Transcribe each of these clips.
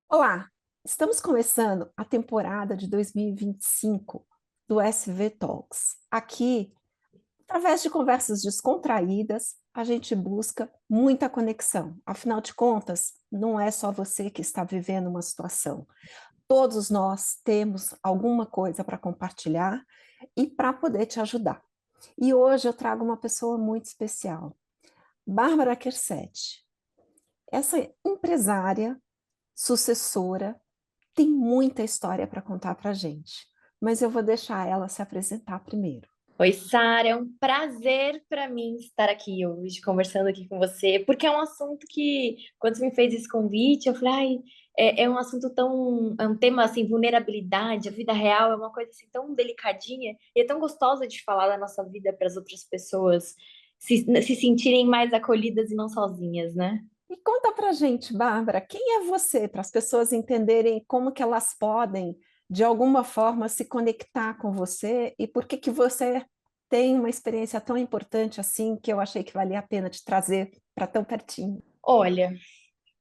Olá, estamos começando a temporada de 2025 do SV Talks. Aqui, através de conversas descontraídas, a gente busca muita conexão. Afinal de contas, não é só você que está vivendo uma situação. Todos nós temos alguma coisa para compartilhar e para poder te ajudar. E hoje eu trago uma pessoa muito especial, Bárbara Kersetti. Essa empresária, sucessora, tem muita história para contar para a gente, mas eu vou deixar ela se apresentar primeiro. Oi, Sara, é um prazer para mim estar aqui hoje, conversando aqui com você, porque é um assunto que, quando você me fez esse convite, eu falei, ai, é um assunto tão, é um tema assim, vulnerabilidade, a vida real é uma coisa assim tão delicadinha e é tão gostosa de falar da nossa vida para as outras pessoas se sentirem mais acolhidas e não sozinhas, né? E conta para a gente, Bárbara, quem é você, para as pessoas entenderem como que elas podem, de alguma forma, se conectar com você e por que que você tem uma experiência tão importante assim que eu achei que valia a pena te trazer para tão pertinho. Olha,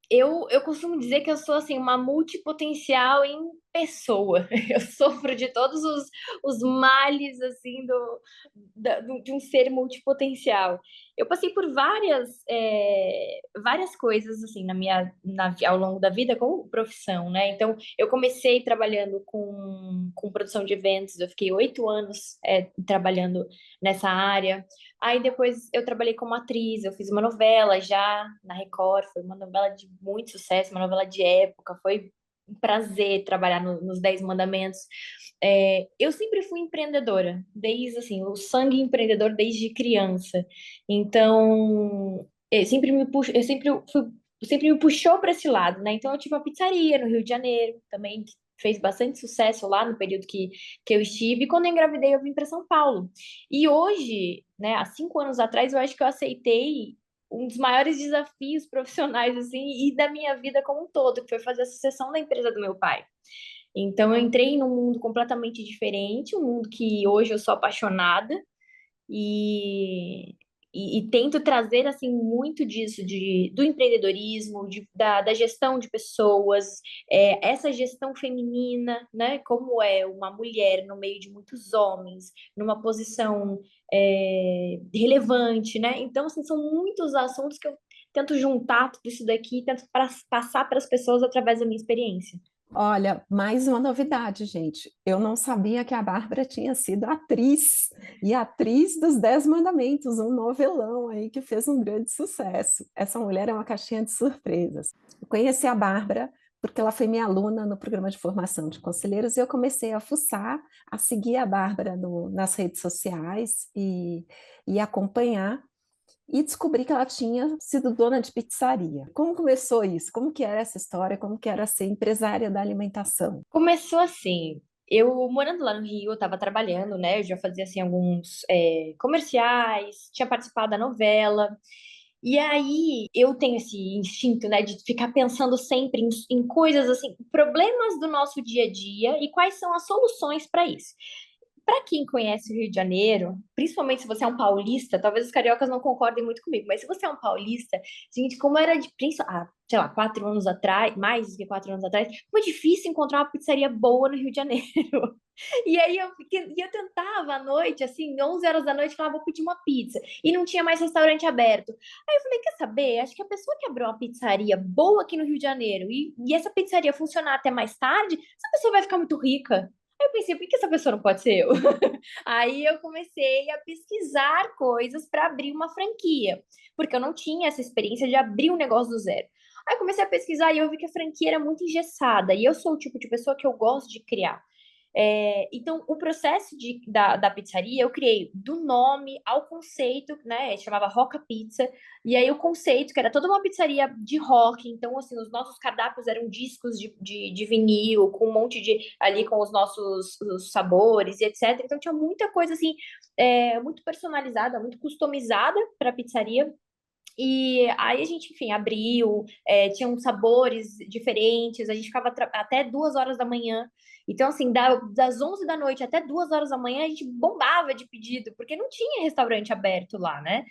eu costumo dizer que eu sou assim uma multipotencial em pessoa. Eu sofro de todos os males assim de um ser multipotencial. Eu passei por várias coisas assim ao longo da vida como profissão, né? Então eu comecei trabalhando com produção de eventos. Eu fiquei 8 anos trabalhando nessa área. Aí depois eu trabalhei como atriz, eu fiz uma novela já na Record, foi uma novela de muito sucesso, uma novela de época, foi um prazer trabalhar nos Dez Mandamentos. Eu sempre fui empreendedora, desde assim, o sangue empreendedor desde criança. Então, sempre me puxou para esse lado, né? Então eu tive uma pizzaria no Rio de Janeiro, também que fez bastante sucesso lá no período que eu estive. E quando eu engravidei, eu vim para São Paulo. E hoje, né, há 5 anos atrás, eu acho que eu aceitei um dos maiores desafios profissionais, assim, e da minha vida como um todo, que foi fazer a sucessão da empresa do meu pai. Então, eu entrei num mundo completamente diferente, um mundo que hoje eu sou apaixonada, e, e tento trazer assim muito disso do empreendedorismo, da gestão de pessoas, essa gestão feminina, né? Como é uma mulher no meio de muitos homens, numa posição relevante, né? Então, assim, são muitos assuntos que eu tento juntar tudo isso daqui, tento passar para as pessoas através da minha experiência. Olha, mais uma novidade, gente. Eu não sabia que a Bárbara tinha sido atriz, e atriz dos Dez Mandamentos, um novelão aí que fez um grande sucesso. Essa mulher é uma caixinha de surpresas. Eu conheci a Bárbara porque ela foi minha aluna no programa de formação de conselheiros e eu comecei a fuçar, a seguir a Bárbara nas redes sociais e acompanhar e descobri que ela tinha sido dona de pizzaria. Como começou isso? Como que era essa história? Como que era ser empresária da alimentação? Começou assim, eu morando lá no Rio, eu estava trabalhando, né? Eu já fazia assim alguns comerciais, tinha participado da novela. E aí eu tenho esse instinto, né, de ficar pensando sempre em coisas assim, problemas do nosso dia a dia e quais são as soluções para isso. Para quem conhece o Rio de Janeiro, principalmente se você é um paulista, talvez os cariocas não concordem muito comigo, mas se você é um paulista, gente, como era sei lá, 4 anos atrás, mais do que 4 anos atrás, foi difícil encontrar uma pizzaria boa no Rio de Janeiro. E aí eu tentava à noite, assim, 11 horas da noite, falava, vou pedir uma pizza. E não tinha mais restaurante aberto. Aí eu falei, quer saber? Acho que a pessoa que abriu uma pizzaria boa aqui no Rio de Janeiro e essa pizzaria funcionar até mais tarde, essa pessoa vai ficar muito rica. Aí eu pensei, por que essa pessoa não pode ser eu? Aí eu comecei a pesquisar coisas para abrir uma franquia, porque eu não tinha essa experiência de abrir um negócio do zero. Aí eu comecei a pesquisar e eu vi que a franquia era muito engessada, e eu sou o tipo de pessoa que eu gosto de criar. Então, o processo da pizzaria eu criei do nome ao conceito, né? Chamava Roca Pizza. E aí o conceito, que era toda uma pizzaria de rock. Então, assim, os nossos cardápios eram discos de vinil, com um monte de ali com os nossos os sabores e etc. Então, tinha muita coisa assim, muito personalizada, muito customizada para a pizzaria. E aí a gente, enfim, abriu, tinha uns sabores diferentes, a gente ficava até 2 horas da manhã. Então, assim, das 11 da noite até 2 horas da manhã, a gente bombava de pedido, porque não tinha restaurante aberto lá, né?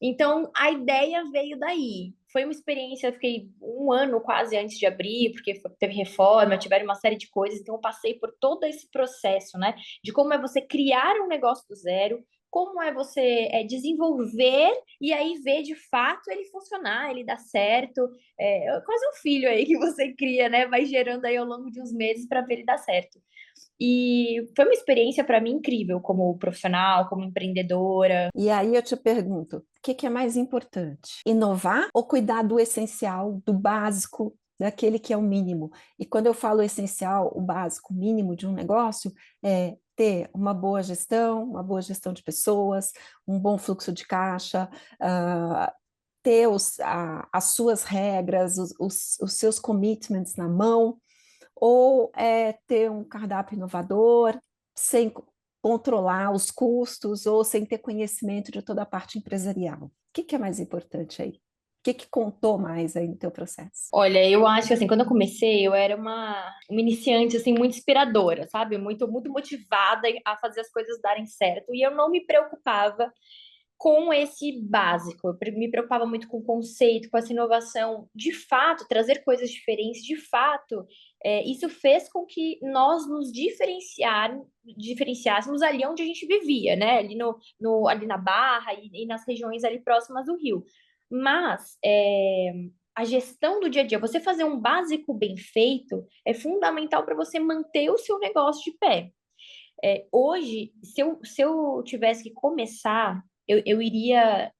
Então, a ideia veio daí. Foi uma experiência, eu fiquei um ano quase antes de abrir, porque teve reforma, tiveram uma série de coisas, então eu passei por todo esse processo, né? De como é você criar um negócio do zero, como é você desenvolver e aí ver de fato ele funcionar, ele dar certo. É quase um filho aí que você cria, né? Vai gerando aí ao longo de uns meses para ver ele dar certo. E foi uma experiência para mim incrível como profissional, como empreendedora. E aí eu te pergunto, o que que é mais importante? Inovar ou cuidar do essencial, do básico, daquele que é o mínimo? E quando eu falo essencial, o básico, o mínimo de um negócio, é ter uma boa gestão de pessoas, um bom fluxo de caixa, ter as suas regras, os seus commitments na mão, ou ter um cardápio inovador, sem controlar os custos ou sem ter conhecimento de toda a parte empresarial? O que que é mais importante aí? O que que contou mais aí no teu processo? Olha, eu acho que assim, quando eu comecei, eu era uma iniciante assim muito inspiradora, sabe? Muito motivada a fazer as coisas darem certo, e eu não me preocupava com esse básico. Eu me preocupava muito com o conceito, com essa inovação. De fato, trazer coisas diferentes, de fato, isso fez com que nós nos diferenciássemos ali onde a gente vivia, né? Ali, ali na Barra e nas regiões ali próximas do Rio. Mas a gestão do dia a dia, você fazer um básico bem feito, é fundamental para você manter o seu negócio de pé. Hoje, se eu tivesse que começar, eu iria,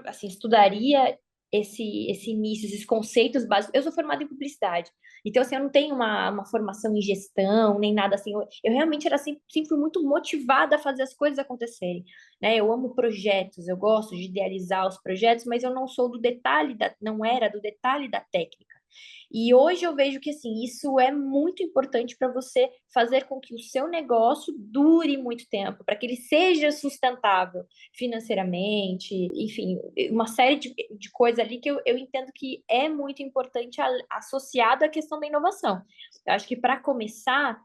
assim, estudaria esse início, esses conceitos básicos. Eu sou formada em publicidade, então, assim, eu não tenho uma formação em gestão, nem nada assim. Eu realmente era sempre fui muito motivada a fazer as coisas acontecerem, né? Eu amo projetos, eu gosto de idealizar os projetos, mas eu não sou do detalhe não era do detalhe da técnica. E hoje eu vejo que assim, isso é muito importante para você fazer com que o seu negócio dure muito tempo, para que ele seja sustentável financeiramente, enfim, uma série de coisas ali que eu entendo que é muito importante associado à questão da inovação. Eu acho que para começar,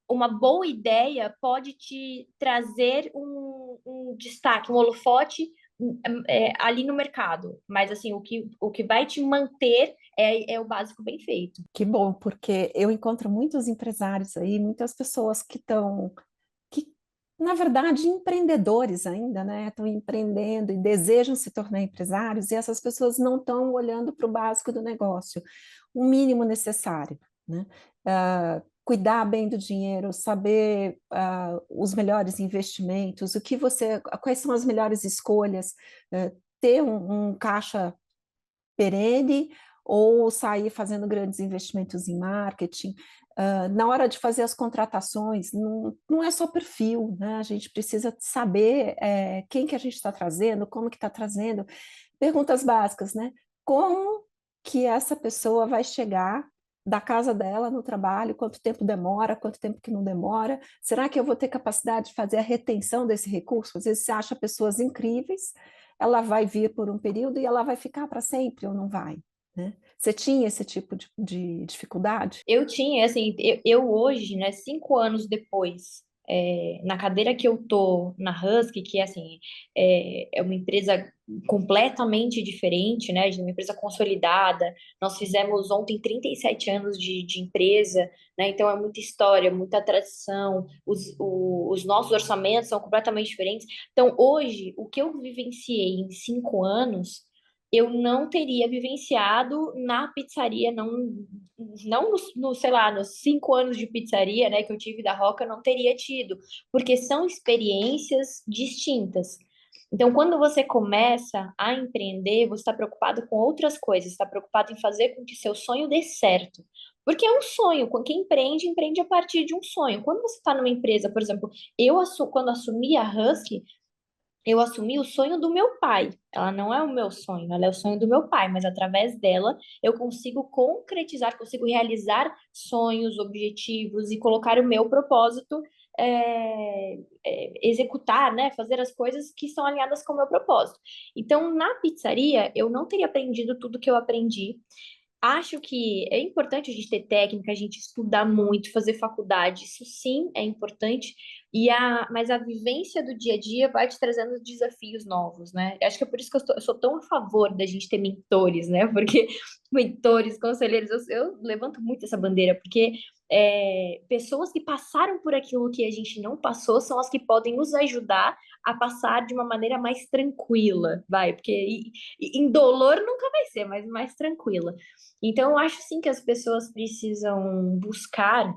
uma boa ideia pode te trazer um destaque, um holofote ali no mercado. Mas assim, o que vai te manter é o básico bem feito. Que bom, porque eu encontro muitos empresários aí, muitas pessoas que, na verdade, empreendedores ainda, né? Estão empreendendo e desejam se tornar empresários, e essas pessoas não estão olhando para o básico do negócio, o mínimo necessário, né? Cuidar bem do dinheiro, saber os melhores investimentos, quais são as melhores escolhas, ter um caixa perene ou sair fazendo grandes investimentos em marketing. Na hora de fazer as contratações, não é só perfil, né? A gente precisa saber quem que a gente está trazendo, como que está trazendo. Perguntas básicas, né? Como que essa pessoa vai chegar da casa dela no trabalho, quanto tempo demora, quanto tempo que não demora, será que eu vou ter capacidade de fazer a retenção desse recurso? Às vezes você acha pessoas incríveis, ela vai vir por um período e ela vai ficar para sempre ou não vai, né? Você tinha esse tipo de dificuldade? Eu tinha, assim, eu hoje, né, 5 anos depois, na cadeira que eu tô na Husky, que assim, é uma empresa completamente diferente, né, de uma empresa consolidada. Nós fizemos ontem 37 anos de empresa, né, então é muita história, muita tradição, os nossos orçamentos são completamente diferentes. Então, hoje, o que eu vivenciei em 5 anos, eu não teria vivenciado na pizzaria, não sei lá, nos 5 anos de pizzaria, né, que eu tive da Roca, eu não teria tido, porque são experiências distintas. Então, quando você começa a empreender, você está preocupado com outras coisas, está preocupado em fazer com que seu sonho dê certo. Porque é um sonho, quem empreende, empreende a partir de um sonho. Quando você está numa empresa, por exemplo, quando assumi a Husky, eu assumi o sonho do meu pai. Ela não é o meu sonho, ela é o sonho do meu pai, mas através dela eu consigo concretizar, consigo realizar sonhos, objetivos e colocar o meu propósito executar, né, fazer as coisas que são alinhadas com o meu propósito. Então, na pizzaria, eu não teria aprendido tudo que eu aprendi. Acho que é importante a gente ter técnica, a gente estudar muito, fazer faculdade, isso sim é importante, mas a vivência do dia a dia vai te trazendo desafios novos, né? Acho que é por isso que eu sou tão a favor da gente ter mentores, né? Porque mentores, conselheiros, eu levanto muito essa bandeira, porque pessoas que passaram por aquilo que a gente não passou são as que podem nos ajudar a passar de uma maneira mais tranquila, vai, porque indolor nunca vai ser, mas mais tranquila. Então, eu acho sim que as pessoas precisam buscar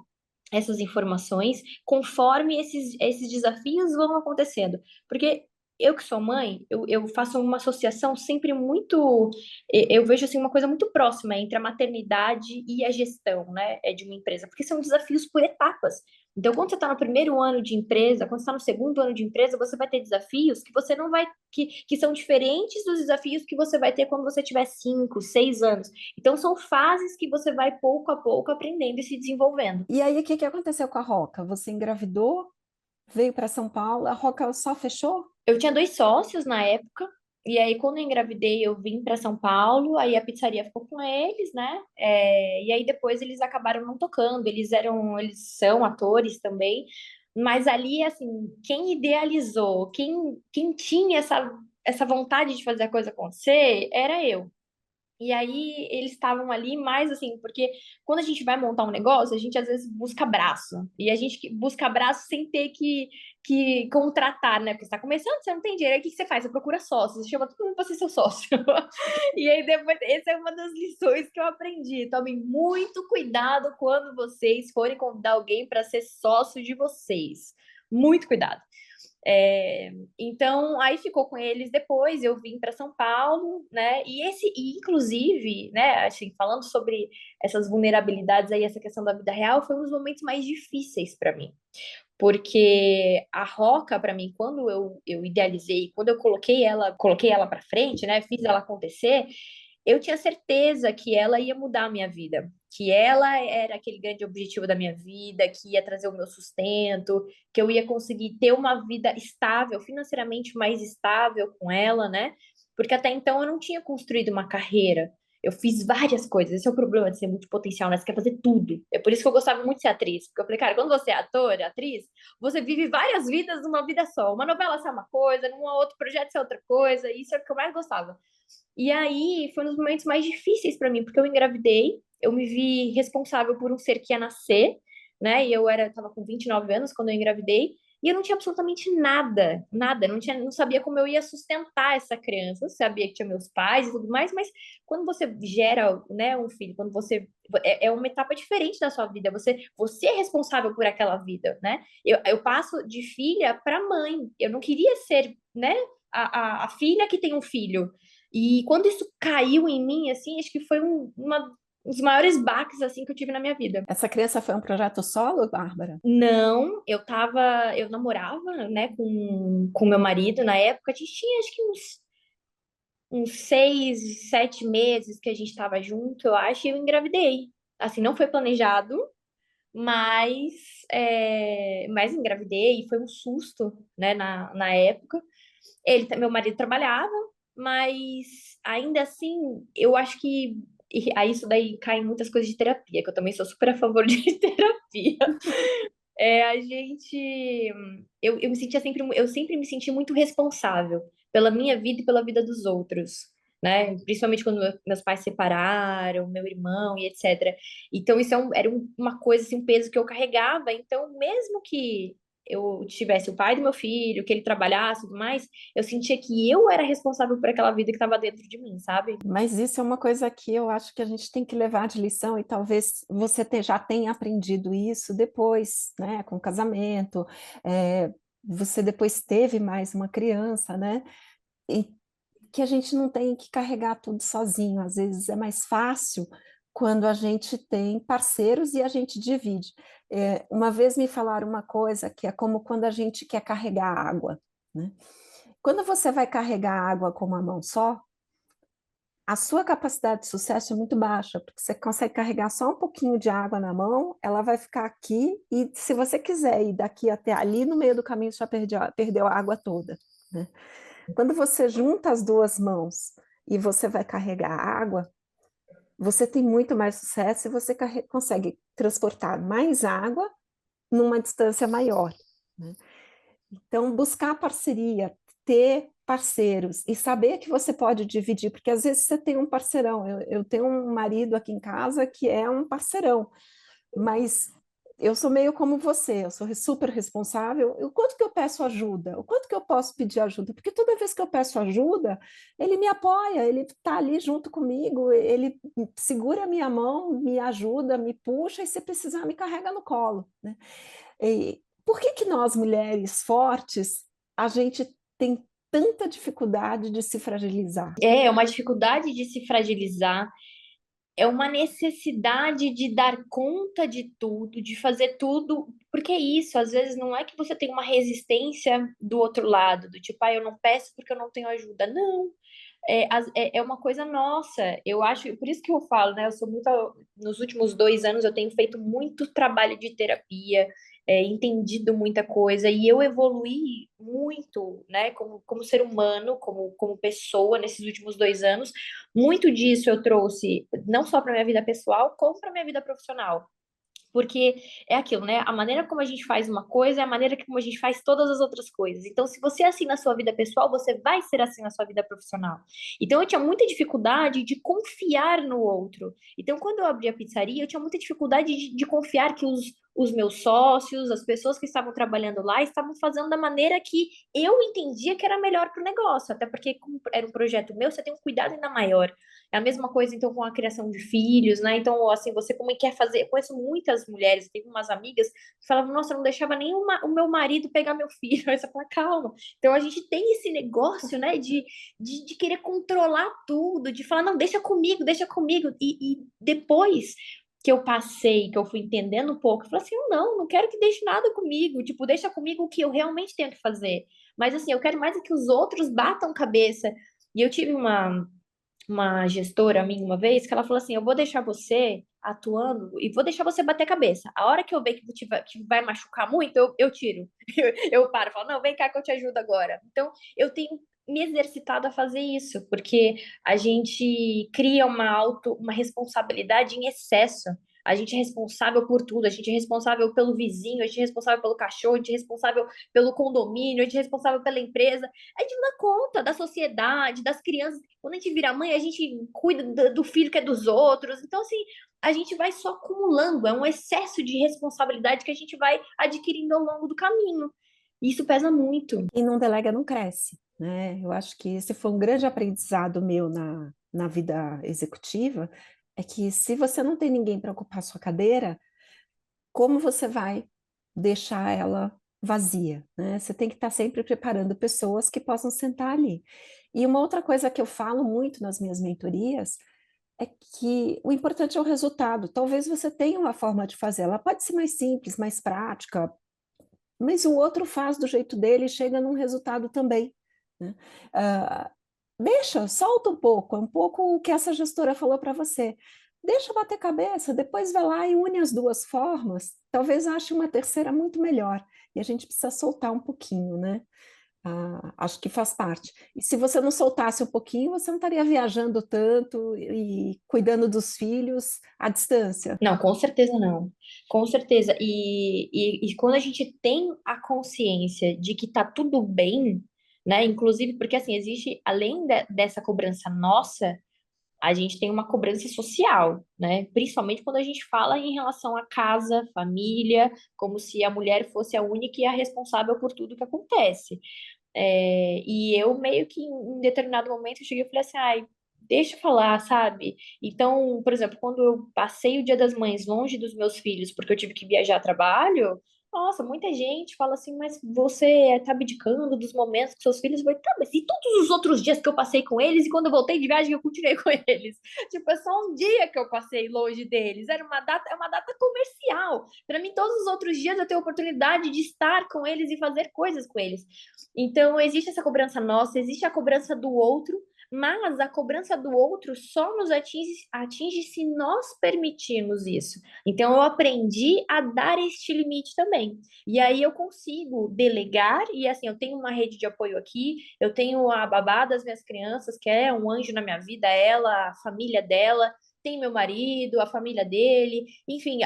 essas informações conforme esses desafios vão acontecendo. Porque eu que sou mãe, eu faço uma associação sempre muito. Eu vejo assim uma coisa muito próxima entre a maternidade e a gestão, né, de uma empresa, porque são desafios por etapas. Então, quando você está no primeiro ano de empresa, quando você está no segundo ano de empresa, você vai ter desafios que você não vai, que são diferentes dos desafios que você vai ter quando você tiver 5, 6 anos. Então, são fases que você vai pouco a pouco aprendendo e se desenvolvendo. E aí, o que que aconteceu com a Roca? Você engravidou, veio para São Paulo, a Roca só fechou? Eu tinha 2 sócios na época, e aí quando eu engravidei, eu vim para São Paulo, aí a pizzaria ficou com eles, né? E aí depois eles acabaram não tocando, eles são atores também, mas ali, assim, quem idealizou, quem tinha essa vontade de fazer a coisa acontecer, era eu. E aí eles estavam ali mais assim, porque quando a gente vai montar um negócio, a gente às vezes busca braço. E a gente busca braço sem ter que contratar, né? Porque você está começando, você não tem dinheiro. Aí o que que você faz? Você procura sócio, você chama todo mundo para ser seu sócio. E aí depois, essa é uma das lições que eu aprendi. Tomem muito cuidado quando vocês forem convidar alguém para ser sócio de vocês. Muito cuidado. Então, aí ficou com eles depois, eu vim para São Paulo, né? E inclusive, né, assim, falando sobre essas vulnerabilidades aí, essa questão da vida real, foi um dos momentos mais difíceis para mim. Porque a Roca, para mim, quando eu idealizei, quando eu coloquei ela para frente, né, fiz ela acontecer, eu tinha certeza que ela ia mudar a minha vida, que ela era aquele grande objetivo da minha vida, que ia trazer o meu sustento, que eu ia conseguir ter uma vida estável, financeiramente mais estável com ela, né? Porque até então eu não tinha construído uma carreira. Eu fiz várias coisas. Esse é o problema de ser multipotencial, né? Você quer fazer tudo. É por isso que eu gostava muito de ser atriz. Porque eu falei, cara, quando você é ator, atriz, você vive várias vidas numa vida só. Uma novela é uma coisa, num outro projeto é outra coisa. E isso é o que eu mais gostava. E aí foi um dos momentos mais difíceis para mim, porque eu engravidei, eu me vi responsável por um ser que ia nascer, né? E tava com 29 anos quando eu engravidei, e eu não tinha absolutamente nada, nada, não sabia como eu ia sustentar essa criança. Eu sabia que tinha meus pais e tudo mais, mas quando você gera, né, um filho, quando você é uma etapa diferente da sua vida, você é responsável por aquela vida, né? Eu passo de filha para mãe. Eu não queria ser, né, a filha que tem um filho. E quando isso caiu em mim, assim, acho que foi um dos maiores baques, assim, que eu tive na minha vida. Essa criança foi um projeto solo, Bárbara? Não, eu namorava, né, com meu marido na época, a gente tinha acho que uns 6, 7 meses que a gente estava junto, eu acho, e eu engravidei. Assim, não foi planejado, mas, mas engravidei, e foi um susto, né, na época. Meu marido trabalhava, mas ainda assim, eu acho que aí isso daí cai em muitas coisas de terapia, que eu também sou super a favor de terapia. A gente, eu me sentia eu sempre me senti muito responsável pela minha vida e pela vida dos outros, né? Principalmente quando meus pais se separaram, meu irmão e etc. Então isso uma coisa, assim, um peso que eu carregava. Então, mesmo que eu tivesse o pai do meu filho, que ele trabalhasse e tudo mais, eu sentia que eu era responsável por aquela vida que estava dentro de mim, sabe? Mas isso é uma coisa que eu acho que a gente tem que levar de lição, e talvez você já tenha aprendido isso depois, né, com o casamento, você depois teve mais uma criança, né, e que a gente não tem que carregar tudo sozinho. Às vezes é mais fácil quando a gente tem parceiros e a gente divide. Uma vez me falaram uma coisa que é como quando a gente quer carregar água, né? Quando você vai carregar água com uma mão só, a sua capacidade de sucesso é muito baixa, porque você consegue carregar só um pouquinho de água na mão, ela vai ficar aqui, e se você quiser ir daqui até ali, no meio do caminho, você já perdeu a água toda, né? Quando você junta as duas mãos e você vai carregar a água, você tem muito mais sucesso e você consegue transportar mais água numa distância maior, né? Então, buscar parceria, ter parceiros e saber que você pode dividir, porque às vezes você tem um parceirão. Eu tenho um marido aqui em casa que é um parceirão, mas eu sou meio como você, eu sou super responsável. O quanto que eu peço ajuda? O quanto que eu posso pedir ajuda? Porque toda vez que eu peço ajuda, ele me apoia, ele está ali junto comigo, ele segura a minha mão, me ajuda, me puxa e se precisar me carrega no colo, né? E por que que nós, mulheres fortes, a gente tem tanta dificuldade de se fragilizar? É uma dificuldade de se fragilizar, é uma necessidade de dar conta de tudo, de fazer tudo, porque é isso, às vezes não é que você tem uma resistência do outro lado, do tipo, ah, eu não peço porque eu não tenho ajuda. Não, é uma coisa nossa. Eu acho, por isso que eu falo, né? Eu sou muito. Nos últimos 2 anos eu tenho feito muito trabalho de terapia, entendido muita coisa, e eu evoluí muito, né, como ser humano, como pessoa nesses últimos 2 anos. Muito disso eu trouxe não só para minha vida pessoal, como para minha vida profissional. Porque é aquilo, né? A maneira como a gente faz uma coisa é a maneira como a gente faz todas as outras coisas. Então, se você é assim na sua vida pessoal, você vai ser assim na sua vida profissional. Então, eu tinha muita dificuldade de confiar no outro. Então, quando eu abri a pizzaria, eu tinha muita dificuldade de confiar que os meus sócios, as pessoas que estavam trabalhando lá, estavam fazendo da maneira que eu entendia que era melhor para o negócio. Até porque, como era um projeto meu, você tem um cuidado ainda maior. É a mesma coisa, então, com a criação de filhos, né? Então, assim, você como quer fazer. Eu conheço muitas mulheres, tenho umas amigas que falavam, nossa, eu não deixava nem o meu marido pegar meu filho. Aí você fala, calma. Então, a gente tem esse negócio, né, de querer controlar tudo, de falar, não, deixa comigo, deixa comigo. E depois que eu passei, que eu fui entendendo um pouco, eu falei assim, não quero que deixe nada comigo. Tipo, deixa comigo o que eu realmente tenho que fazer. Mas, assim, eu quero mais é que os outros batam cabeça. E eu tive uma gestora minha uma vez que ela falou assim: eu vou deixar você atuando e vou deixar você bater cabeça. A hora que eu ver que vai machucar muito, eu tiro. Eu paro, falo, não, vem cá que eu te ajudo agora. Então, eu tenho me exercitado a fazer isso, porque a gente cria uma responsabilidade em excesso. A gente é responsável por tudo, a gente é responsável pelo vizinho, a gente é responsável pelo cachorro, a gente é responsável pelo condomínio, a gente é responsável pela empresa. A gente não dá conta da sociedade, das crianças. Quando a gente vira mãe, a gente cuida do filho que é dos outros. Então, assim, a gente vai só acumulando. É um excesso de responsabilidade que a gente vai adquirindo ao longo do caminho. E isso pesa muito. E não delega, não cresce, né? Eu acho que esse foi um grande aprendizado meu na vida executiva, é que se você não tem ninguém para ocupar sua cadeira, como você vai deixar ela vazia, né? Você tem que estar sempre preparando pessoas que possam sentar ali. E uma outra coisa que eu falo muito nas minhas mentorias é que o importante é o resultado. Talvez você tenha uma forma de fazer, ela pode ser mais simples, mais prática, mas o outro faz do jeito dele e chega num resultado também, né? Ah, deixa, solta um pouco o que essa gestora falou para você. Deixa bater cabeça, depois vai lá e une as duas formas. Talvez ache uma terceira muito melhor. E a gente precisa soltar um pouquinho, né? Acho que faz parte. E se você não soltasse um pouquinho, você não estaria viajando tanto e cuidando dos filhos à distância. Não, com certeza não. Com certeza. E quando a gente tem a consciência de que tá tudo bem, né? Inclusive, porque assim, existe, além dessa cobrança nossa, a gente tem uma cobrança social, né? Principalmente quando a gente fala em relação à casa, família, como se a mulher fosse a única e a responsável por tudo que acontece. E eu meio que em determinado momento eu cheguei e falei assim, ai, deixa eu falar, sabe? Então, por exemplo, quando eu passei o Dia das Mães longe dos meus filhos, porque eu tive que viajar a trabalho, nossa, muita gente fala assim, mas você tá abdicando dos momentos com seus filhos? Eu falei, tá, mas e todos os outros dias que eu passei com eles e quando eu voltei de viagem eu continuei com eles? Tipo, é só um dia que eu passei longe deles, era uma data, é uma data comercial. Para mim, todos os outros dias eu tenho a oportunidade de estar com eles e fazer coisas com eles. Então, existe essa cobrança nossa, existe a cobrança do outro, Mas a cobrança do outro só nos atinge se nós permitirmos isso. Então eu aprendi a dar este limite também. E aí eu consigo delegar, e assim, eu tenho uma rede de apoio aqui, eu tenho a babá das minhas crianças, que é um anjo na minha vida, ela, a família dela, tem meu marido, a família dele, enfim,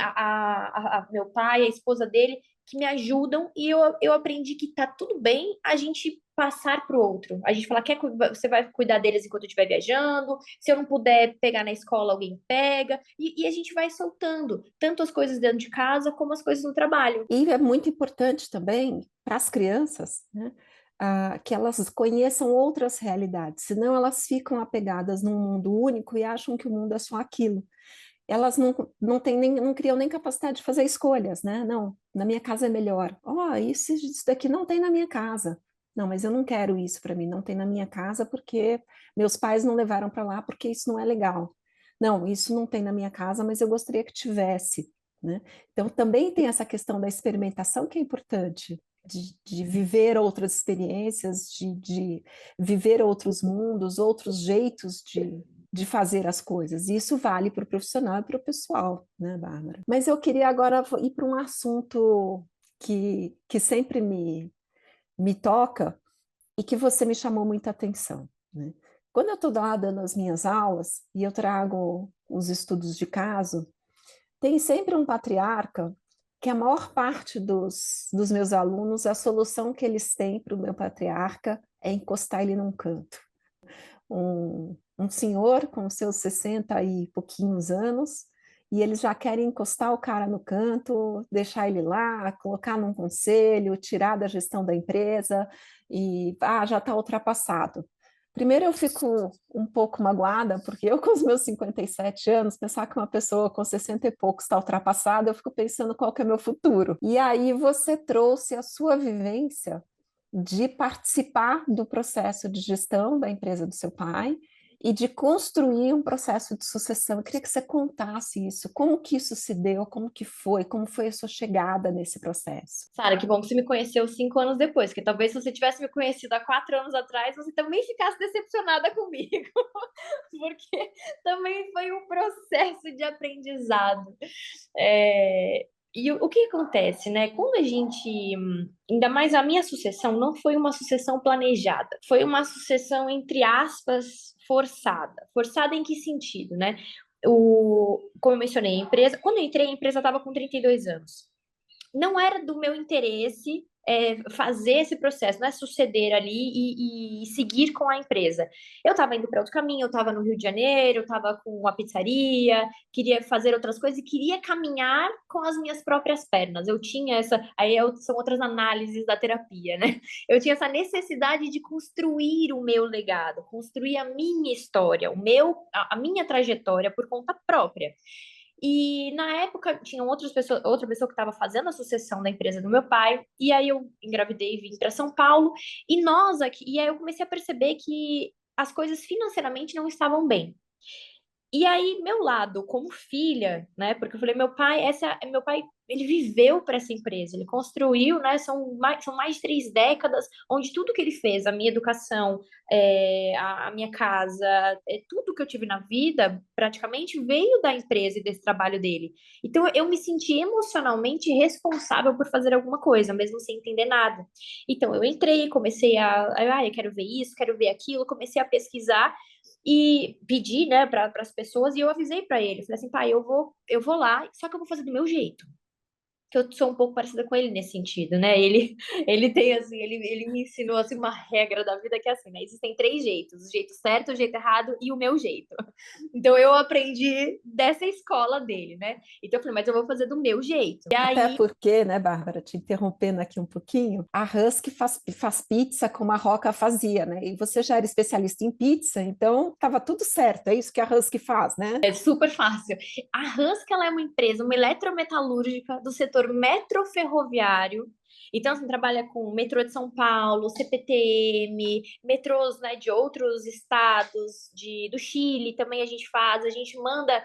meu pai, a esposa dele, que me ajudam, e eu aprendi que tá tudo bem a gente passar pro outro. A gente fala, você vai cuidar deles enquanto eu estiver viajando, se eu não puder pegar na escola, alguém pega, e a gente vai soltando, tanto as coisas dentro de casa, como as coisas no trabalho. E é muito importante também para as crianças, né, que elas conheçam outras realidades, senão elas ficam apegadas num mundo único e acham que o mundo é só aquilo. Elas não têm nem, não criam nem capacidade de fazer escolhas, né? Não, na minha casa é melhor. Ó, isso daqui não tem na minha casa. Não, mas eu não quero isso para mim, não tem na minha casa porque meus pais não levaram para lá porque isso não é legal. Não, isso não tem na minha casa, mas eu gostaria que tivesse, né? Então também tem essa questão da experimentação que é importante, de viver outras experiências, de viver outros mundos, outros jeitos de fazer as coisas. E isso vale para o profissional e para o pessoal, né, Bárbara? Mas eu queria agora ir para um assunto que sempre me toca e que você me chamou muita atenção, né? Quando eu estou lá dando as minhas aulas e eu trago os estudos de caso, tem sempre um patriarca que a maior parte dos meus alunos, a solução que eles têm para o meu patriarca é encostar ele num canto. Um senhor com seus 60 e pouquinhos anos, e eles já querem encostar o cara no canto, deixar ele lá, colocar num conselho, tirar da gestão da empresa, e já está ultrapassado. Primeiro eu fico um pouco magoada, porque eu com os meus 57 anos, pensar que uma pessoa com 60 e poucos está ultrapassada, eu fico pensando qual que é meu futuro. E aí você trouxe a sua vivência de participar do processo de gestão da empresa do seu pai e de construir um processo de sucessão. Eu queria que você contasse isso, como que isso se deu, como foi a sua chegada nesse processo. Sara, que bom que você me conheceu 5 anos depois, que talvez se você tivesse me conhecido há 4 anos atrás, você também ficasse decepcionada comigo, porque também foi um processo de aprendizado. E o que acontece, né? Quando a gente, ainda mais a minha sucessão, não foi uma sucessão planejada, foi uma sucessão, entre aspas, forçada. Forçada em que sentido, né? Como eu mencionei, a empresa, quando eu entrei, a empresa estava com 32 anos. Não era do meu interesse fazer esse processo, não é suceder ali e seguir com a empresa. Eu estava indo para outro caminho, eu estava no Rio de Janeiro, eu estava com uma pizzaria, queria fazer outras coisas e queria caminhar com as minhas próprias pernas. Eu tinha são outras análises da terapia, né? Eu tinha essa necessidade de construir o meu legado, construir a minha história, a minha trajetória por conta própria. E na época tinha outra pessoa que estava fazendo a sucessão da empresa do meu pai, e aí eu engravidei e vim para São Paulo, e nós aqui, e aí eu comecei a perceber que as coisas financeiramente não estavam bem. E aí, meu lado, como filha, né? Porque eu falei, meu pai, ele viveu para essa empresa, ele construiu, né? São mais de 3 décadas, onde tudo que ele fez, a minha educação, a minha casa, tudo que eu tive na vida, praticamente veio da empresa e desse trabalho dele. Então, eu me senti emocionalmente responsável por fazer alguma coisa, mesmo sem entender nada. Então, eu entrei, comecei eu quero ver isso, quero ver aquilo, comecei a pesquisar e pedi, né, para as pessoas, e eu avisei para ele, falei assim, pai, eu vou lá, só que eu vou fazer do meu jeito. Que eu sou um pouco parecida com ele nesse sentido, né? Ele tem assim, ele me ensinou assim uma regra da vida que é assim, né? Existem 3 jeitos: o jeito certo, o jeito errado e o meu jeito. Então eu aprendi dessa escola dele, né? Então eu falei, mas eu vou fazer do meu jeito. E Até aí porque, né, Bárbara, te interrompendo aqui um pouquinho, a Husky faz pizza como a Roca fazia, né? E você já era especialista em pizza, então estava tudo certo, é isso que a Husky faz, né? é super fácil. A Husky, ela é uma empresa, uma eletrometalúrgica do setor metroferroviário. Então, assim, trabalha com metrô de São Paulo, CPTM, metrôs, né, de outros estados, do Chile também a gente manda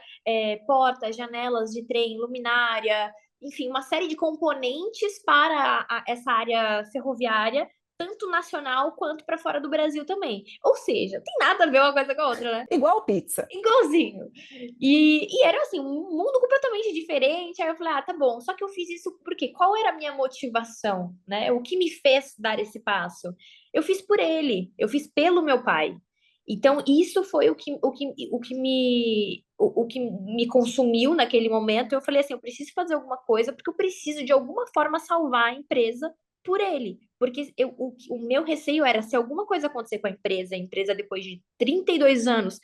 portas, janelas de trem, luminária, enfim, uma série de componentes para essa área ferroviária tanto nacional quanto para fora do Brasil também. Ou seja, tem nada a ver uma coisa com a outra, né? Igual pizza. Igualzinho. E era assim, um mundo completamente diferente. Aí eu falei, ah, tá bom. Só que eu fiz isso porque qual era a minha motivação, né? O que me fez dar esse passo? Eu fiz por ele, eu fiz pelo meu pai. Então, isso foi o que me consumiu naquele momento. Eu falei assim, eu preciso fazer alguma coisa porque eu preciso de alguma forma salvar a empresa por ele. Porque o meu receio era se alguma coisa acontecer com a empresa depois de 32 anos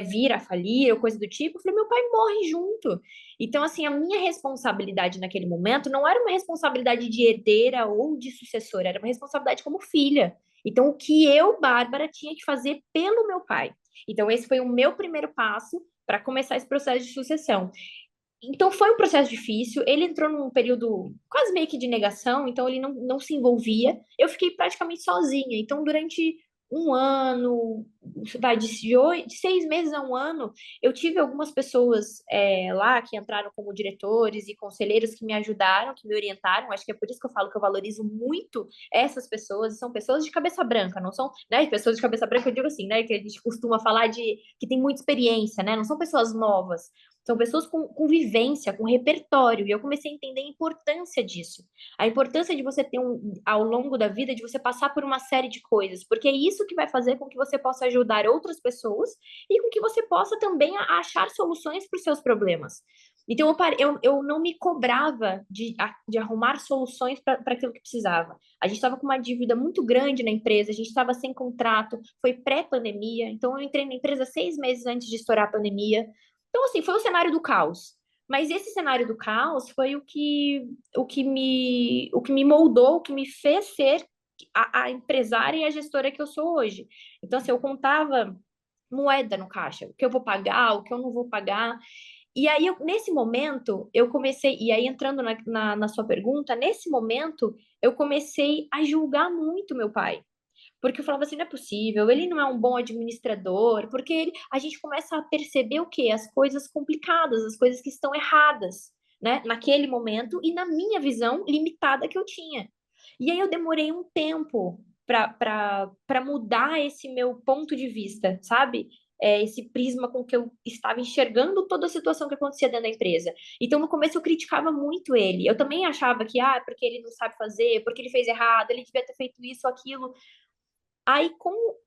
vir a falir ou coisa do tipo, eu falei, meu pai morre junto. Então, assim, a minha responsabilidade naquele momento não era uma responsabilidade de herdeira ou de sucessora, era uma responsabilidade como filha. Então, o que eu, Bárbara, tinha que fazer pelo meu pai. Então, esse foi o meu primeiro passo para começar esse processo de sucessão. Então, foi um processo difícil. Ele entrou num período quase meio que de negação, então ele não se envolvia. Eu fiquei praticamente sozinha. Então, durante um ano, vai de 6 meses a um ano, eu tive algumas pessoas lá que entraram como diretores e conselheiros que me ajudaram, que me orientaram. Acho que é por isso que eu falo que eu valorizo muito essas pessoas. São pessoas de cabeça branca, não são, né? Pessoas de cabeça branca, eu digo assim, né? Que a gente costuma falar de que tem muita experiência, né? Não são pessoas novas. São pessoas com vivência, com repertório. E eu comecei a entender a importância disso. A importância de você ter ao longo da vida, de você passar por uma série de coisas. Porque é isso que vai fazer com que você possa ajudar outras pessoas e com que você possa também achar soluções para os seus problemas. Então, eu não me cobrava de arrumar soluções para aquilo que precisava. A gente estava com uma dívida muito grande na empresa, a gente estava sem contrato, foi pré-pandemia. Então, eu entrei na empresa 6 meses antes de estourar a pandemia. Então, assim, foi o cenário do caos. Mas esse cenário do caos foi o que me moldou, o que me fez ser a empresária e a gestora que eu sou hoje. Então, assim, eu contava moeda no caixa, o que eu vou pagar, o que eu não vou pagar. E aí, nesse momento, eu comecei, e aí entrando na sua pergunta, nesse momento, eu comecei a julgar muito meu pai. Porque eu falava assim, não é possível, ele não é um bom administrador, porque a gente começa a perceber o quê? As coisas complicadas, as coisas que estão erradas, né? Naquele momento e na minha visão limitada que eu tinha. E aí eu demorei um tempo para mudar esse meu ponto de vista, sabe? Esse prisma com que eu estava enxergando toda a situação que acontecia dentro da empresa. Então, no começo, eu criticava muito ele. Eu também achava que, porque ele não sabe fazer, porque ele fez errado, ele devia ter feito isso, aquilo.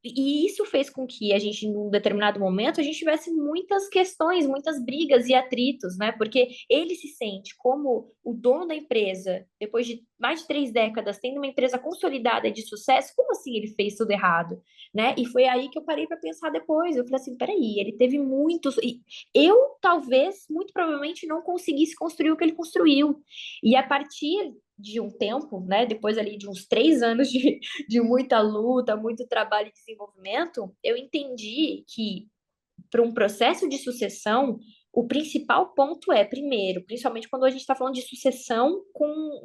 E isso fez com que a gente, num determinado momento, a gente tivesse muitas questões, muitas brigas e atritos, né? Porque ele se sente como o dono da empresa, depois de mais de 3 décadas, tendo uma empresa consolidada e de sucesso, como assim ele fez tudo errado, né? E foi aí que eu parei para pensar depois. Eu falei assim, peraí, ele teve muitos. E eu, talvez, muito provavelmente, não conseguisse construir o que ele construiu. E a partir de um tempo, né? Depois ali de uns 3 anos de muita luta, muito trabalho e desenvolvimento, eu entendi que para um processo de sucessão, o principal ponto é, primeiro, principalmente quando a gente está falando de sucessão com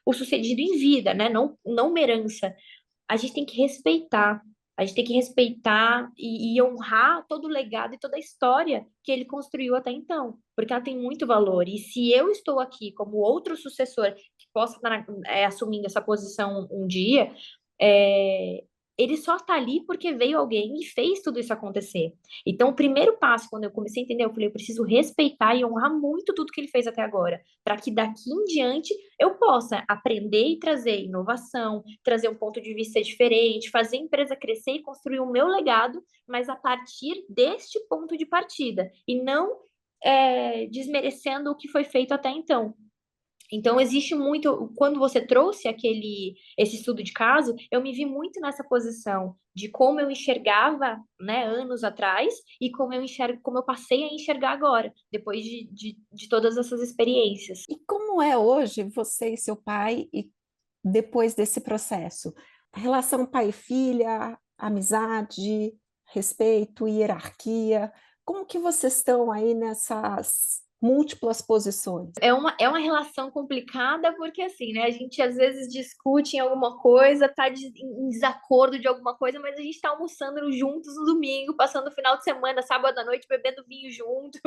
o sucedido em vida, né? Não uma herança. A gente tem que respeitar. A gente tem que respeitar e honrar todo o legado e toda a história que ele construiu até então, porque ela tem muito valor. E se eu estou aqui como outro sucessor que possa estar assumindo essa posição um dia, é, ele só está ali porque veio alguém e fez tudo isso acontecer. Então, o primeiro passo, quando eu comecei a entender, eu falei, eu preciso respeitar e honrar muito tudo que ele fez até agora, para que daqui em diante eu possa aprender e trazer inovação, trazer um ponto de vista diferente, fazer a empresa crescer e construir o meu legado, mas a partir deste ponto de partida, e não desmerecendo o que foi feito até então. Então, existe muito. Quando você trouxe esse estudo de caso, eu me vi muito nessa posição de como eu enxergava, né, anos atrás e como eu enxergo, como eu passei a enxergar agora, depois de todas essas experiências. E como é hoje você e seu pai, e depois desse processo? A relação pai e filha, amizade, respeito, hierarquia, como que vocês estão aí nessas múltiplas posições? É uma relação complicada porque, assim, né? A gente às vezes discute em alguma coisa, tá em desacordo de alguma coisa, mas a gente tá almoçando juntos no domingo, passando o final de semana, sábado à noite, bebendo vinho junto.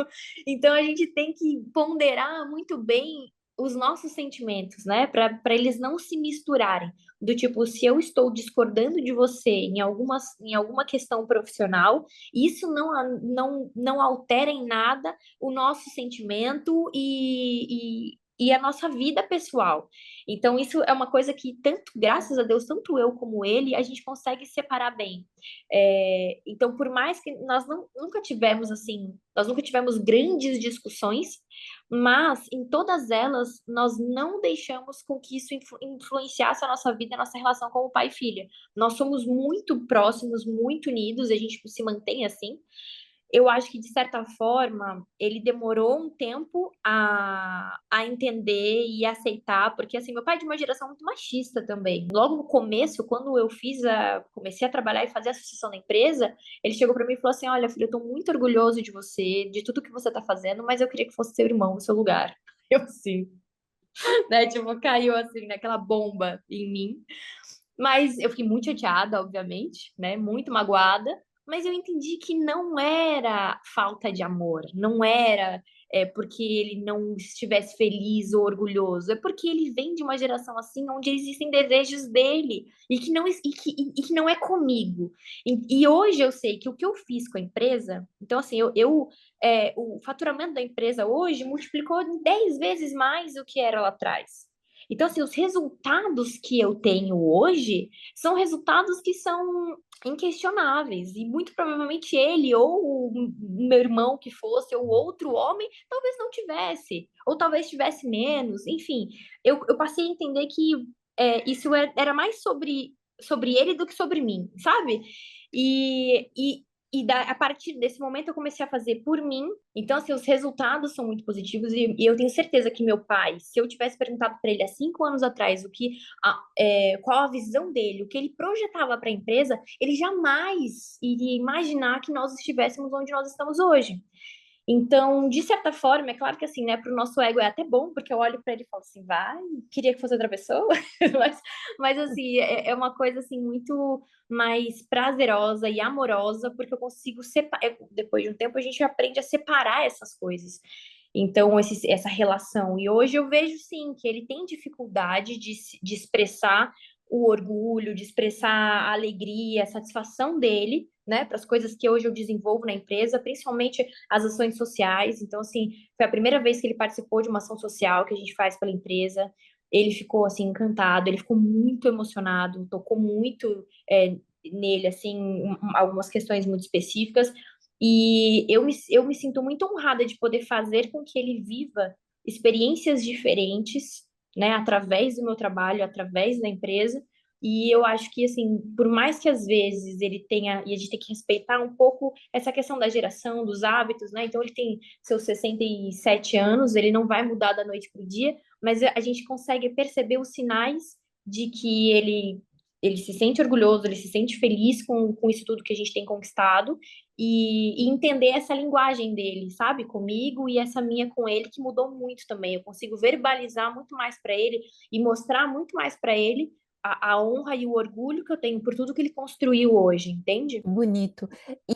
Então a gente tem que ponderar muito bem os nossos sentimentos, né? Para eles não se misturarem. Do tipo, se eu estou discordando de você em alguma questão profissional, isso não altera em nada o nosso sentimento e a nossa vida pessoal. Então, isso é uma coisa que, tanto, graças a Deus, tanto eu como ele, a gente consegue separar bem. Então, por mais que nunca tivemos assim, nós nunca tivemos grandes discussões, mas em todas elas nós não deixamos com que isso influenciasse a nossa vida, a nossa relação como pai e filha. Nós somos muito próximos, muito unidos, a gente se mantém assim. Eu acho que, de certa forma, ele demorou um tempo a entender e aceitar, porque, assim, meu pai é de uma geração muito machista também. Logo no começo, quando eu comecei a trabalhar e fazer a sucessão da empresa, ele chegou para mim e falou assim: Olha, filho, eu tô muito orgulhoso de você, de tudo que você tá fazendo, mas eu queria que fosse seu irmão no seu lugar. Eu, sim, né? Tipo, caiu, assim, naquela bomba em mim. Mas eu fiquei muito chateada, obviamente, né? Muito magoada. Mas eu entendi que não era falta de amor, não era porque ele não estivesse feliz ou orgulhoso, é porque ele vem de uma geração assim, onde existem desejos dele e que não é comigo. E hoje eu sei que o que eu fiz com a empresa, então assim, o faturamento da empresa hoje multiplicou 10 vezes mais do que era lá atrás. Então, assim, os resultados que eu tenho hoje são resultados que são inquestionáveis. E muito provavelmente ele, ou o meu irmão que fosse, ou outro homem, talvez não tivesse. Ou talvez tivesse menos. Enfim, eu passei a entender que isso era mais sobre ele do que sobre mim, sabe? A partir desse momento eu comecei a fazer por mim. Então, assim, os resultados são muito positivos e eu tenho certeza que meu pai, se eu tivesse perguntado para ele há 5 anos atrás qual a visão dele, o que ele projetava para a empresa, ele jamais iria imaginar que nós estivéssemos onde nós estamos hoje. Então, de certa forma, é claro que assim, né, para o nosso ego é até bom, porque eu olho para ele e falo assim, vai, queria que fosse outra pessoa, mas assim, é uma coisa assim muito mais prazerosa e amorosa, porque eu consigo separar, depois de um tempo a gente aprende a separar essas coisas. Então, essa relação. E hoje eu vejo sim que ele tem dificuldade de expressar o orgulho, de expressar a alegria, a satisfação dele, né, para as coisas que hoje eu desenvolvo na empresa, principalmente as ações sociais. Então, assim, foi a primeira vez que ele participou de uma ação social que a gente faz pela empresa. Ele ficou, assim, encantado, ele ficou muito emocionado, tocou muito nele, assim, algumas questões muito específicas. E eu me sinto muito honrada de poder fazer com que ele viva experiências diferentes, né, através do meu trabalho, através da empresa. E eu acho que, assim, por mais que às vezes ele tenha, e a gente tem que respeitar um pouco essa questão da geração, dos hábitos, né? Então, ele tem seus 67 anos, ele não vai mudar da noite para o dia, mas a gente consegue perceber os sinais de que ele se sente orgulhoso, ele se sente feliz com isso tudo que a gente tem conquistado e entender essa linguagem dele, sabe? Comigo e essa minha com ele, que mudou muito também. Eu consigo verbalizar muito mais para ele e mostrar muito mais para ele a honra e o orgulho que eu tenho por tudo que ele construiu hoje, entende? Bonito.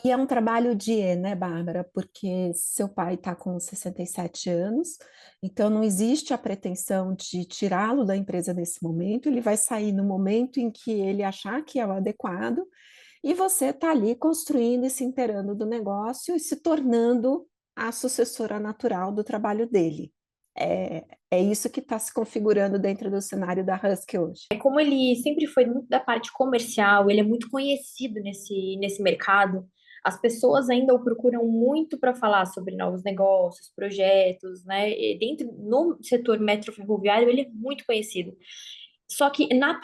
E é um trabalho de, né, Bárbara? Porque seu pai está com 67 anos, então não existe a pretensão de tirá-lo da empresa nesse momento, ele vai sair no momento em que ele achar que é o adequado, e você está ali construindo e se inteirando do negócio e se tornando a sucessora natural do trabalho dele. É isso que está se configurando dentro do cenário da Husky hoje. Como ele sempre foi muito da parte comercial, ele é muito conhecido nesse mercado. As pessoas ainda o procuram muito para falar sobre novos negócios, projetos, né? E dentro no setor metroferroviário, ele é muito conhecido. Só que na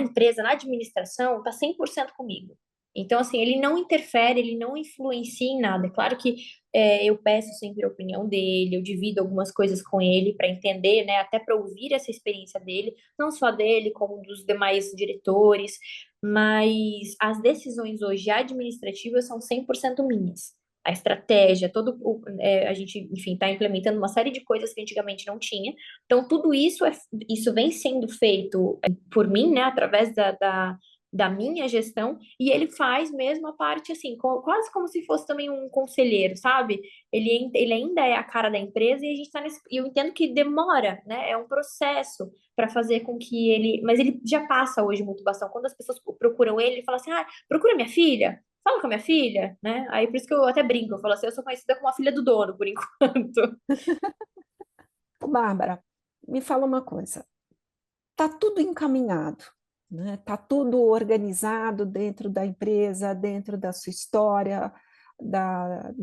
empresa, na administração, tá 100% comigo. Então, assim, ele não interfere, ele não influencia em nada. É claro que eu peço sempre a opinião dele, eu divido algumas coisas com ele para entender, né, até para ouvir essa experiência dele, não só dele, como dos demais diretores, mas as decisões hoje administrativas são 100% minhas. A estratégia, a gente, enfim, está implementando uma série de coisas que antigamente não tinha. Então, tudo isso vem sendo feito por mim, né, através da minha gestão, e ele faz mesmo a parte assim, quase como se fosse também um conselheiro, sabe? Ele ainda é a cara da empresa e a gente tá nesse. E eu entendo que demora, né? É um processo para fazer com que ele. Mas ele já passa hoje muito bastante. Quando as pessoas procuram ele, ele fala assim: ah, procura minha filha. Fala com a minha filha, né? Aí por isso que eu até brinco, eu falo assim, eu sou conhecida como a filha do dono, por enquanto. Ô, Bárbara, me fala uma coisa. Está tudo encaminhado, né? Está tudo organizado dentro da empresa, dentro da sua história, da,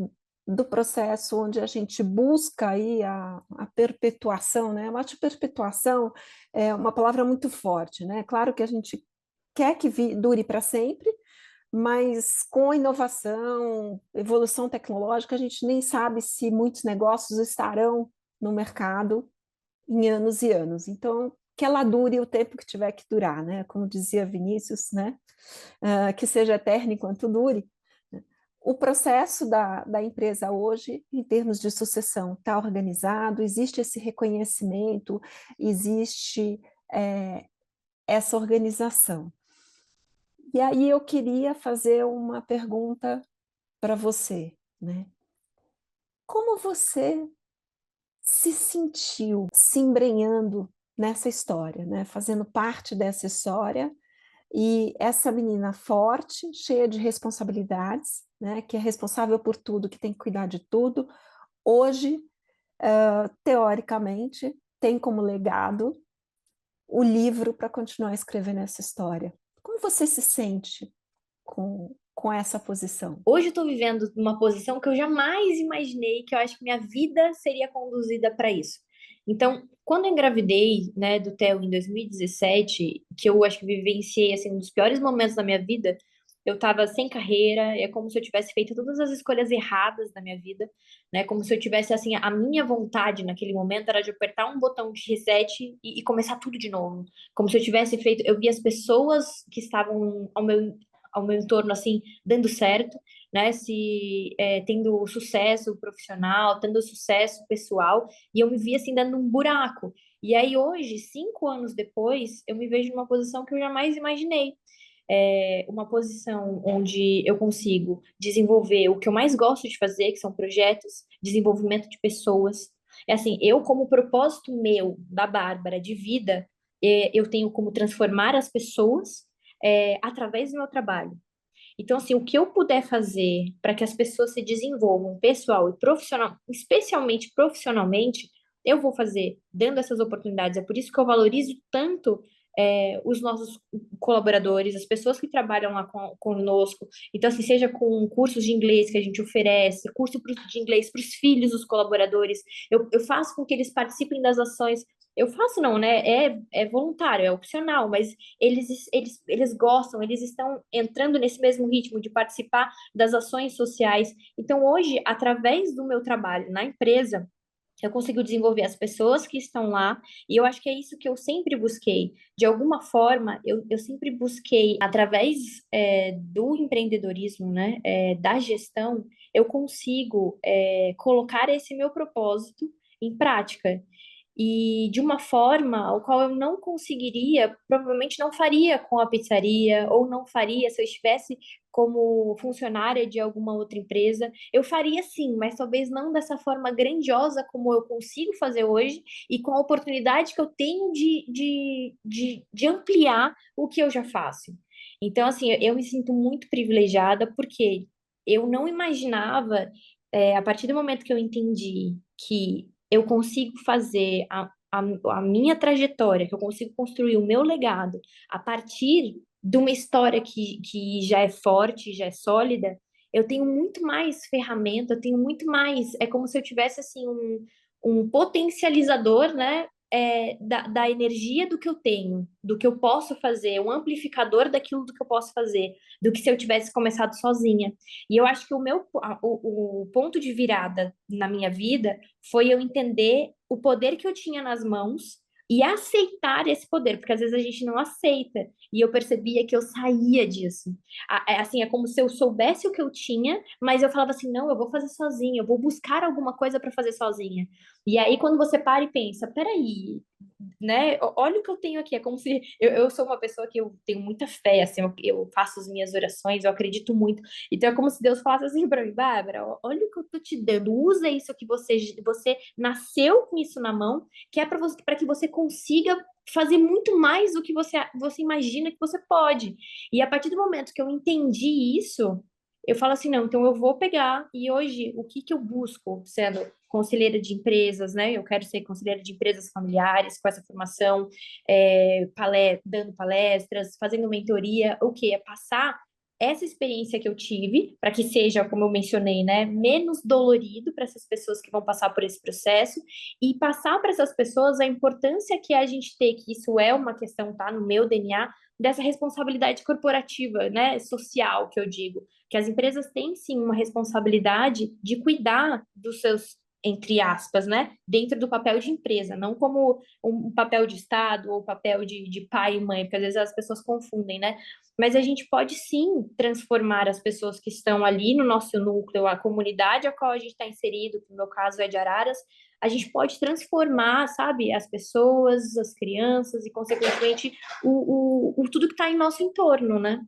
do processo onde a gente busca aí a perpetuação, né? Eu acho que perpetuação é uma palavra muito forte, né? Claro que a gente quer que dure para sempre, mas com a inovação, evolução tecnológica, a gente nem sabe se muitos negócios estarão no mercado em anos e anos. Então, que ela dure o tempo que tiver que durar, né? Como dizia Vinícius, né? Que seja eterno enquanto dure. O processo da empresa hoje, em termos de sucessão, está organizado, existe esse reconhecimento, existe essa organização. E aí eu queria fazer uma pergunta para você, né? Como você se sentiu se embrenhando nessa história, né? Fazendo parte dessa história, e essa menina forte, cheia de responsabilidades, né? Que é responsável por tudo, que tem que cuidar de tudo, hoje, teoricamente, tem como legado o livro para continuar escrevendo essa história. Como você se sente com essa posição? Hoje eu tô vivendo uma posição que eu jamais imaginei que eu acho que minha vida seria conduzida para isso. Então, quando eu engravidei, né, do Theo em 2017, que eu acho que vivenciei assim um dos piores momentos da minha vida, eu tava sem carreira, é como se eu tivesse feito todas as escolhas erradas da minha vida, né? Como se eu tivesse assim a minha vontade naquele momento era de apertar um botão de reset e começar tudo de novo. Como se eu tivesse feito, eu vi as pessoas que estavam ao meu entorno assim dando certo, né? Tendo sucesso profissional, tendo sucesso pessoal, e eu me vi assim dando um buraco. E aí hoje, 5 anos depois, eu me vejo numa posição que eu jamais imaginei. Uma posição onde eu consigo desenvolver o que eu mais gosto de fazer, que são projetos, desenvolvimento de pessoas. É assim, eu como propósito meu, da Bárbara, de vida, eu tenho como transformar as pessoas através do meu trabalho. Então, assim, o que eu puder fazer para que as pessoas se desenvolvam pessoal e profissional, especialmente profissionalmente, eu vou fazer, dando essas oportunidades. É por isso que eu valorizo tanto os nossos colaboradores, as pessoas que trabalham lá conosco. Então, assim, seja com cursos de inglês que a gente oferece, curso de inglês para os filhos dos colaboradores, eu faço com que eles participem das ações. Eu faço não, né? É voluntário, é opcional, mas eles gostam, eles estão entrando nesse mesmo ritmo de participar das ações sociais. Então, hoje, através do meu trabalho na empresa, eu consigo desenvolver as pessoas que estão lá, e eu acho que é isso que eu sempre busquei. De alguma forma, eu sempre busquei, através do empreendedorismo, né, da gestão, eu consigo colocar esse meu propósito em prática e de uma forma ao qual eu não conseguiria, provavelmente não faria com a pizzaria, ou não faria se eu estivesse como funcionária de alguma outra empresa. Eu faria sim, mas talvez não dessa forma grandiosa como eu consigo fazer hoje e com a oportunidade que eu tenho de ampliar o que eu já faço. Então, assim, eu me sinto muito privilegiada porque eu não imaginava, a partir do momento que eu entendi que eu consigo fazer a minha trajetória, que eu consigo construir o meu legado a partir de uma história que já é forte, já é sólida, eu tenho muito mais ferramenta, eu tenho muito mais. É como se eu tivesse assim um potencializador, né? Da energia do que eu tenho, do que eu posso fazer, um amplificador daquilo do que eu posso fazer, do que se eu tivesse começado sozinha. E eu acho que o ponto de virada na minha vida foi eu entender o poder que eu tinha nas mãos e aceitar esse poder, porque às vezes a gente não aceita. E eu percebia que eu saía disso. Assim, é como se eu soubesse o que eu tinha, mas eu falava assim: não, eu vou fazer sozinha, eu vou buscar alguma coisa para fazer sozinha. E aí, quando você para e pensa, peraí, né? Olha o que eu tenho aqui. É como se eu sou uma pessoa que eu tenho muita fé, assim, eu faço as minhas orações, eu acredito muito. Então é como se Deus falasse assim para mim, Bárbara, olha o que eu tô te dando, usa isso que você nasceu com isso na mão, que é para você, para que você consiga fazer muito mais do que você imagina que você pode. E a partir do momento que eu entendi isso, eu falo assim, não, então eu vou pegar e hoje o que que eu busco sendo conselheira de empresas, né? Eu quero ser conselheira de empresas familiares com essa formação, dando palestras, fazendo mentoria, o que é passar essa experiência que eu tive para que seja, como eu mencionei, né, menos dolorido para essas pessoas que vão passar por esse processo e passar para essas pessoas a importância que é a gente ter, que isso é uma questão, tá, no meu DNA, dessa responsabilidade corporativa, né, social, que eu digo, que as empresas têm sim uma responsabilidade de cuidar dos seus, entre aspas, né, dentro do papel de empresa, não como um papel de Estado ou papel de pai e mãe, porque às vezes as pessoas confundem, né? Mas a gente pode sim transformar as pessoas que estão ali no nosso núcleo, a comunidade a qual a gente está inserido, que no meu caso é de Araras, a gente pode transformar, sabe, as pessoas, as crianças e, consequentemente, tudo que está em nosso entorno, né?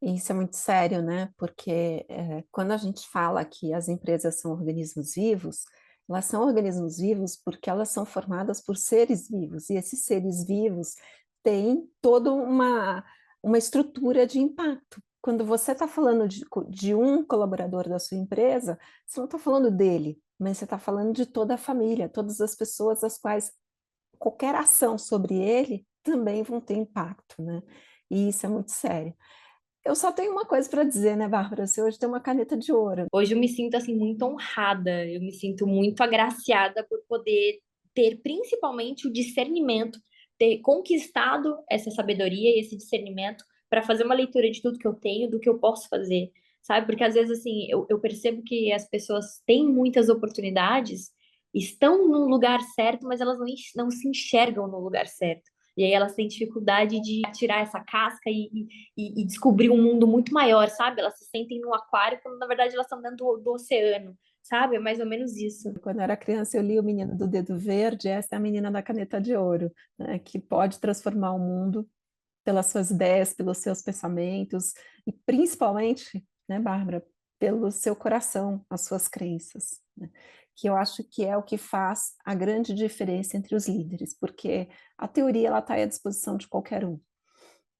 E isso é muito sério, né? Porque quando a gente fala que as empresas são organismos vivos, elas são organismos vivos porque elas são formadas por seres vivos, e esses seres vivos têm toda uma estrutura de impacto. Quando você está falando de um colaborador da sua empresa, você não está falando dele, mas você está falando de toda a família, todas as pessoas as quais qualquer ação sobre ele também vão ter impacto, né? E isso é muito sério. Eu só tenho uma coisa para dizer, né, Bárbara? Você hoje tem uma caneta de ouro. Hoje eu me sinto assim muito honrada, eu me sinto muito agraciada por poder ter principalmente o discernimento, ter conquistado essa sabedoria e esse discernimento para fazer uma leitura de tudo que eu tenho, do que eu posso fazer, sabe? Porque às vezes assim, eu percebo que as pessoas têm muitas oportunidades, estão no lugar certo, mas elas não se enxergam no lugar certo. E aí elas têm dificuldade de tirar essa casca e descobrir um mundo muito maior, sabe? Elas se sentem no aquário quando na verdade elas estão dentro do oceano, sabe? É mais ou menos isso. Quando eu era criança, eu li O Menino do Dedo Verde, essa é a menina da caneta de ouro, né, que pode transformar o mundo pelas suas ideias, pelos seus pensamentos e principalmente, né, Bárbara, pelo seu coração, as suas crenças, né, que eu acho que é o que faz a grande diferença entre os líderes, porque a teoria ela está à disposição de qualquer um,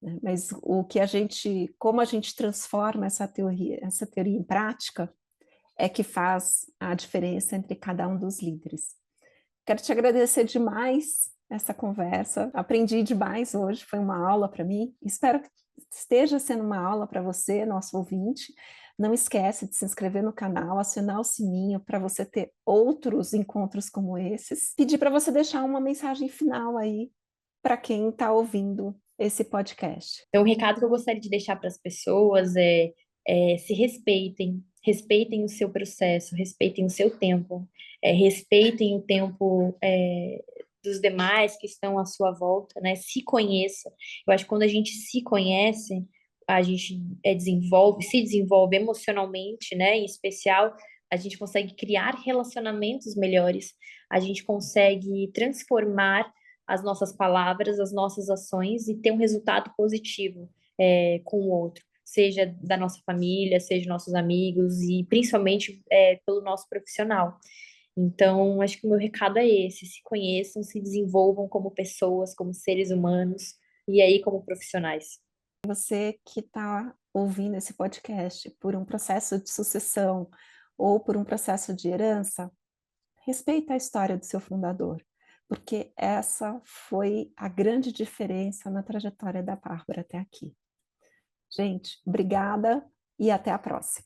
né, mas o que a gente, como a gente transforma essa teoria em prática, é que faz a diferença entre cada um dos líderes. Quero te agradecer demais essa conversa. Aprendi demais hoje, foi uma aula para mim. Espero que esteja sendo uma aula para você, nosso ouvinte. Não esquece de se inscrever no canal, acionar o sininho para você ter outros encontros como esses. Pedir para você deixar uma mensagem final aí para quem está ouvindo esse podcast. Então, o recado que eu gostaria de deixar para as pessoas é se respeitem, respeitem o seu processo, respeitem o seu tempo, respeitem o tempo dos demais que estão à sua volta, né? Se conheça. Eu acho que quando a gente se conhece, a gente se desenvolve emocionalmente, né? Em especial, a gente consegue criar relacionamentos melhores, a gente consegue transformar as nossas palavras, as nossas ações e ter um resultado positivo com o outro, seja da nossa família, seja nossos amigos e principalmente pelo nosso profissional. Então, acho que o meu recado é esse: se conheçam, se desenvolvam como pessoas, como seres humanos e aí como profissionais. Você que está ouvindo esse podcast por um processo de sucessão ou por um processo de herança, respeita a história do seu fundador, porque essa foi a grande diferença na trajetória da Bárbara até aqui. Gente, obrigada e até a próxima.